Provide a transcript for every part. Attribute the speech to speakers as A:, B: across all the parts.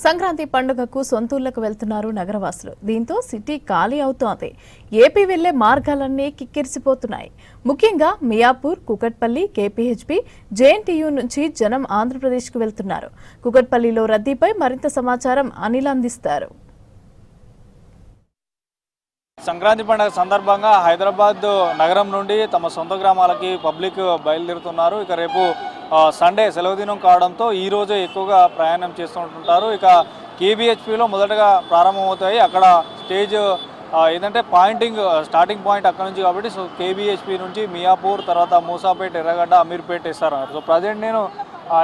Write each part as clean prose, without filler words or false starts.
A: సంక్రాంతి పండుగకు సొంతూళ్లకు వెళ్తున్నారు నగరవాసులు. దీంతో సిటీ ఖాళీ అవుతోంది. ఏపీ వెళ్లే మార్గాలన్నీ కిక్కిరిసిపోతున్నాయి. ముఖ్యంగా మియాపూర్, కూకట్పల్లి, కేపీహెచ్బీ, జేఎన్టీయూ నుంచి జనం ఆంధ్రప్రదేశ్కు వెళ్తున్నారు. కూకట్పల్లిలో రద్దీపై మరింత సమాచారం అనిల్ అందిస్తారు.
B: సంక్రాంతి పండుగ సందర్భంగా హైదరాబాద్ నగరం నుండి తమ సొంత గ్రామాలకి పబ్లిక్ బయలుదేరుతున్నారు. ఇక రేపు సండే సెలవు దినం కావడంతో ఈ రోజే ఎక్కువగా ప్రయాణం చేస్తుంటారు. ఇక కేబీహెచ్పీలో మొదటగా ప్రారంభమవుతాయి. అక్కడ స్టేజ్ ఏదంటే స్టార్టింగ్ పాయింట్ అక్కడ నుంచి కాబట్టి సో కేబీహెచ్పీ నుంచి మియాపూర్, తర్వాత Moosapet, Erragadda, Ameerpet, S R Nagar. So present నేను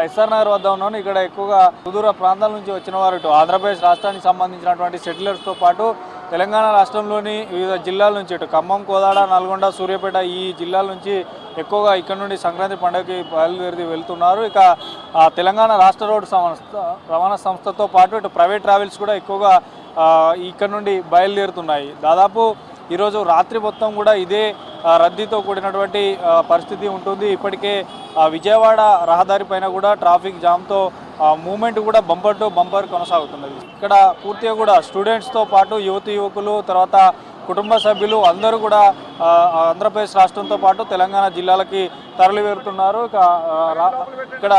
B: ఎస్ఆర్ నగర్ వద్ద ఉన్నాను. ఇక్కడ ఎక్కువగా సుదూర ప్రాంతాల నుంచి వచ్చిన వారు ఇటు ఆంధ్రప్రదేశ్ రాష్ట్రానికి సంబంధించినటువంటి సెటిలర్స్తో పాటు తెలంగాణ రాష్ట్రంలోని వివిధ జిల్లాల నుంచి ఇటు ఖమ్మం, కోదాడ, నల్గొండ, సూర్యాపేట ఈ జిల్లాల నుంచి ఎక్కువగా ఇక్కడ నుండి సంక్రాంతి పండుగకి బయలుదేరి వెళ్తున్నారు. ఇక తెలంగాణ రాష్ట్ర రోడ్డు రవాణా సంస్థతో పాటు ఇటు ప్రైవేట్ ట్రావెల్స్ కూడా ఎక్కువగా ఇక్కడ నుండి బయలుదేరుతున్నాయి. దాదాపు ఈరోజు రాత్రి మొత్తం కూడా ఇదే రద్దీతో కూడినటువంటి పరిస్థితి ఉంటుంది. ఇప్పటికే విజయవాడ రహదారి పైన కూడా ట్రాఫిక్ జామ్తో మూమెంట్ కూడా బంపర్ టు బంపర్ కొనసాగుతున్నది. ఇక్కడ పూర్తిగా కూడా స్టూడెంట్స్తో పాటు యువకులు, తర్వాత కుటుంబ సభ్యులు అందరూ కూడా ఆంధ్రప్రదేశ్ రాష్ట్రంతో పాటు తెలంగాణ జిల్లాలకి తరలి వెళ్తున్నారు. ఇక్కడ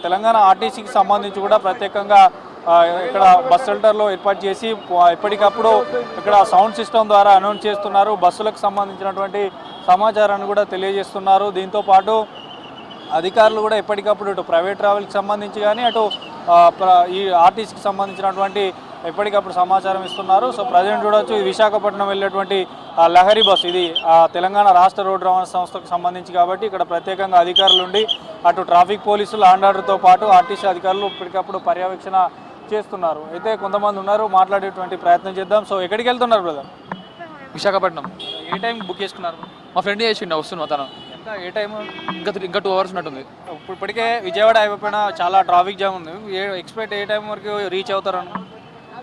B: తెలంగాణ ఆర్టీసీకి సంబంధించి కూడా ప్రత్యేకంగా ఇక్కడ బస్ షెల్టర్లో ఏర్పాటు చేసి ఎప్పటికప్పుడు ఇక్కడ సౌండ్ సిస్టమ్ ద్వారా అనౌన్స్ చేస్తున్నారు. బస్సులకు సంబంధించినటువంటి సమాచారాన్ని కూడా తెలియజేస్తున్నారు. దీంతో పాటు అధికారులు కూడా ఎప్పటికప్పుడు ఇటు ప్రైవేట్ ట్రావెల్కి సంబంధించి కానీ అటు ఈ ఆర్టీసీకి సంబంధించినటువంటి ఎప్పటికప్పుడు సమాచారం ఇస్తున్నారు. సో ప్రజెంట్ చూడవచ్చు ఇది విశాఖపట్నం వెళ్ళేటువంటి లహరి బస్. ఇది తెలంగాణ రాష్ట్ర రోడ్డు రవాణా సంస్థకు సంబంధించి కాబట్టి ఇక్కడ ప్రత్యేకంగా అధికారులు ఉండి అటు ట్రాఫిక్ పోలీసులు, లాండ్ ఆర్డర్తో పాటు ఆర్టీసీ అధికారులు ఎప్పటికప్పుడు పర్యవేక్షణ చేస్తున్నారు. అయితే కొంతమంది ఉన్నారు, మాట్లాడేటువంటి ప్రయత్నం చేద్దాం. సో ఎక్కడికి వెళ్తున్నారు బ్రదర్?
C: విశాఖపట్నం.
B: ఏ టైం బుక్ చేసుకున్నారు?
C: మా ఫ్రెండ్ చేసిండు, వస్తున్నా తను.
B: ఏ టైం?
C: ఇంకా 2 hours ఉన్నట్టుంది.
B: ఇప్పటికే విజయవాడ అయిపోయిన చాలా ట్రాఫిక్ జామ్ ఉంది. ఎక్స్పెక్ట్ ఏ టైం వరకు రీచ్ అవుతారని?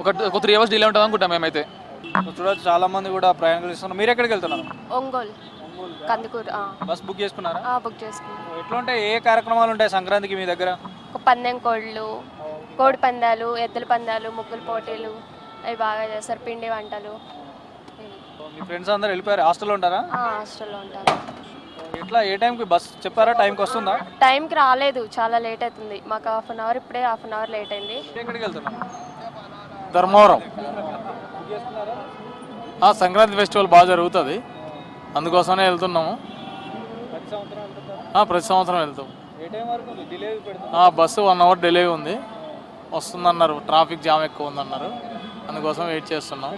C: ఒక 3 hours డిలే ఉంటుంది అనుకుంటాం మేమైతే.
B: చూడవచ్చు చాలా మంది కూడా ప్రయాణం చేస్తున్నారు. మీరు ఎక్కడికి వెళ్తున్నారు?
D: ఒంగోలు, కందుకూరు.
B: బస్ బుక్ చేసుకున్నారా?
D: బుక్ చేసుకున్నాం.
B: ఎట్లా ఉంటాయి, ఏ కార్యక్రమాలు ఉంటాయి సంక్రాంతికి మీ దగ్గర?
D: పందెం కోళ్ళు, కోడి పందాలు, ఎద్దుల పందాలు, ముగ్గుల పోటీలు అవి బాగా చేస్తారు. పిండి వంటలు.
B: మీ ఫ్రెండ్స్ అందరూ వెళ్ళిపోయారు? హాస్టల్లో ఉంటారా?
D: హాస్టల్లో ఉంటారు.
B: ఎట్లా, ఏ టైంకి బస్ చెప్పారా? టైంకి వస్తుందా?
D: టైంకి రాలేదు, చాలా లేట్ అవుతుంది. మాకు హాఫ్ అన్ అవర్, ఇప్పుడే హాఫ్ అన్ అవర్ లేట్ అయింది.
B: ఎక్కడికి వెళ్తున్నారు?
E: ధర్మవరం. సంక్రాంతి ఫెస్టివల్ బాగా జరుగుతుంది, అందుకోసమే వెళ్తున్నాము. ప్రతి సంవత్సరం వెళ్తాం. బస్సు 1 hour డిలే ఉంది, వస్తుందన్నారు. ట్రాఫిక్ జామ్ ఎక్కువ ఉందన్నారు, అందుకోసం వెయిట్ చేస్తున్నాం.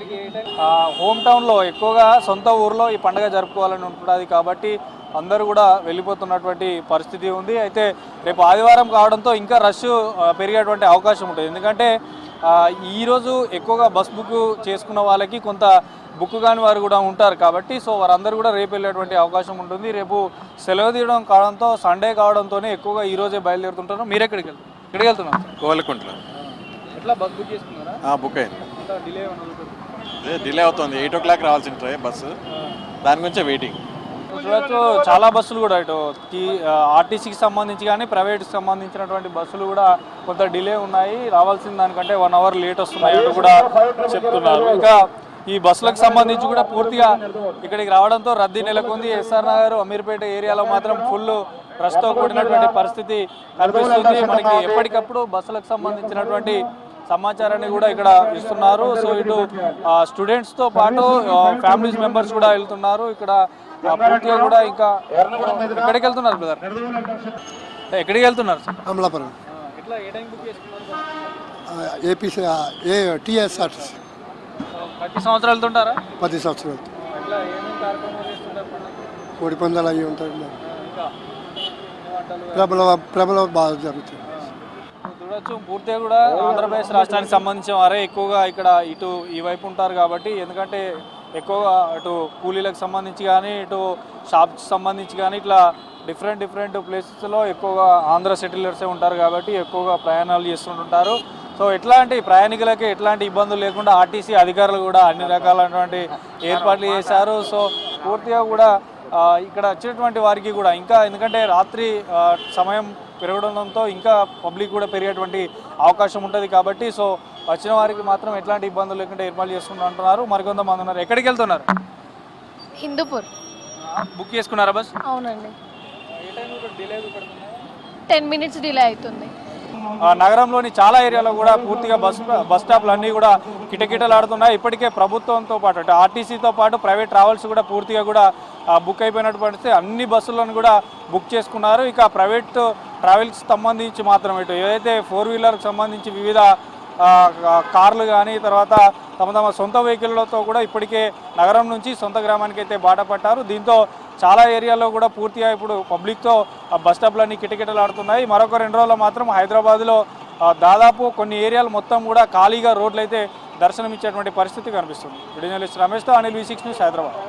B: హోమ్ టౌన్లో ఎక్కువగా సొంత ఊర్లో ఈ పండుగ జరుపుకోవాలని ఉంటుంది కాబట్టి అందరూ కూడా వెళ్ళిపోతున్నటువంటి పరిస్థితి ఉంది. అయితే రేపు ఆదివారం కావడంతో ఇంకా రష్ పెరిగేటువంటి అవకాశం ఉంటుంది. ఎందుకంటే ఈరోజు ఎక్కువగా బస్ బుక్ చేసుకున్న వాళ్ళకి కొంత బుక్ కాని వారు కూడా ఉంటారు కాబట్టి సో వారందరూ కూడా రేపు వెళ్ళేటువంటి అవకాశం ఉంటుంది. రేపు సెలవు తీయడం కావడంతో, సండే కావడంతోనే ఎక్కువగా ఈరోజే బయలుదేరుతుంటారు. మీరు ఎక్కడికి వెళ్తున్నారు?
E: కోలకుంట్ల.
B: ఎట్లా బస్ బుక్ చేసుకున్నారా?
E: బుక్ అయింది. డిలే అవుతుంది. 8 o'clock రావాల్సిన ట్రైన్ బస్సు, దాని గురించే వెయిటింగ్.
B: చూడవచ్చు చాలా బస్సులు కూడా ఇటు ఆర్టీసీకి సంబంధించి కానీ ప్రైవేట్కి సంబంధించినటువంటి బస్సులు కూడా కొంత డిలే ఉన్నాయి. రావాల్సిన దానికంటే 1 hour లేట్ వస్తున్నాయి అని కూడా చెప్తున్నారు. ఇంకా ఈ బస్సులకు సంబంధించి కూడా పూర్తిగా ఇక్కడికి రావడంతో రద్దీ నెలకొంది. ఎస్ఆర్ నగర్, అమీర్పేట ఏరియాలో మాత్రం ఫుల్ రష్తో కూడినటువంటి పరిస్థితి కనిపిస్తుంది. మనకి ఎప్పటికప్పుడు బస్సులకు సంబంధించినటువంటి సమాచారాన్ని కూడా ఇక్కడ ఇస్తున్నారు. సో ఇటు స్టూడెంట్స్తో పాటు ఫ్యామిలీస్ మెంబర్స్ కూడా వెళ్తున్నారు. ఇక్కడ పూర్తిగా కూడా ఇంకా ఎక్కడికి వెళ్తున్నారు బ్రదర్? ఎక్కడికి వెళ్తున్నారు?
F: అమలాపురం.
B: ఎట్లా, ఏ టైం బుక్ చేసుకున్నారు?
F: APC TSRTC.
B: ప్రతి సంవత్సరం వెళ్తుంటారా?
F: ప్రతి సంవత్సరం వెళ్తాం.
B: ఎట్లా, ఏమేమి కార్యక్రమాలు చేస్తుంటారు?
F: కోడి పందాలు అవి ఉంటాయి. ప్రభల బాగా జరుగుతుంది.
B: చూడొచ్చు పూర్తిగా కూడా ఆంధ్రప్రదేశ్ రాష్ట్రానికి సంబంధించిన వారే ఎక్కువగా ఇక్కడ ఇటు ఈ వైపు ఉంటారు కాబట్టి, ఎందుకంటే ఎక్కువగా అటు కూలీలకు సంబంధించి కానీ ఇటు షాప్కి సంబంధించి కానీ ఇట్లా డిఫరెంట్ ప్లేసెస్లో ఎక్కువగా ఆంధ్ర సెటిలర్సే ఉంటారు కాబట్టి ఎక్కువగా ప్రయాణాలు చేస్తుంటారు. సో ఎట్లాంటి ప్రయాణికులకి ఎట్లాంటి ఇబ్బందులు లేకుండా ఆర్టీసీ అధికారులు కూడా అన్ని రకాలైనటువంటి ఏర్పాట్లు చేశారు. సో పూర్తిగా కూడా ఇక్కడ వచ్చినటువంటి వారికి కూడా ఇంకా, ఎందుకంటే రాత్రి సమయం పెరగడంతో ఇంకా పబ్లిక్ కూడా పెరిగేటువంటి అవకాశం ఉంటుంది కాబట్టి సో వచ్చిన వారికి మాత్రం ఎట్లాంటి ఇబ్బందులు లేకుండా ఏర్పాటు చేసుకుంటూ అంటున్నారు. మరికొంతమంది ఉన్నారు. ఎక్కడికి వెళ్తున్నారు?
G: హిందూపూర్.
B: బుక్ చేసుకున్నారా బస్?
G: అవునండి. 10 మినిట్స్ డిలే అవుతుంది.
B: నగరంలోని చాలా ఏరియాలో కూడా పూర్తిగా బస్ స్టాప్లు అన్నీ కూడా కిటకిటలాడుతున్నాయి. ఇప్పటికే ప్రభుత్వంతో పాటు అంటే ఆర్టీసీతో పాటు ప్రైవేట్ ట్రావెల్స్ కూడా పూర్తిగా కూడా బుక్ అయిపోయినటువంటి అన్ని బస్సులను కూడా బుక్ చేసుకున్నారు. ఇక ప్రైవేట్ ట్రావెల్స్ సంబంధించి మాత్రం ఇటు ఏదైతే 4 వీలర్కి సంబంధించి వివిధ కార్లు కానీ తర్వాత తమ సొంత వెహికల్లతో కూడా ఇప్పటికే నగరం నుంచి సొంత గ్రామానికి అయితే బాట పట్టారు. దీంతో చాలా ఏరియాల్లో కూడా పూర్తిగా ఇప్పుడు పబ్లిక్తో బస్ స్టాప్లన్నీ కిటకిటలాడుతున్నాయి. మరొక 2 రోజుల్లో మాత్రం హైదరాబాద్లో దాదాపు కొన్ని ఏరియాలు మొత్తం కూడా ఖాళీగా రోడ్లు అయితే దర్శనమిచ్చేటువంటి పరిస్థితి కనిపిస్తుంది. వీడియో జర్నలిస్ట్ రమేష్తో అనిల్ V6 న్యూస్, హైదరాబాద్.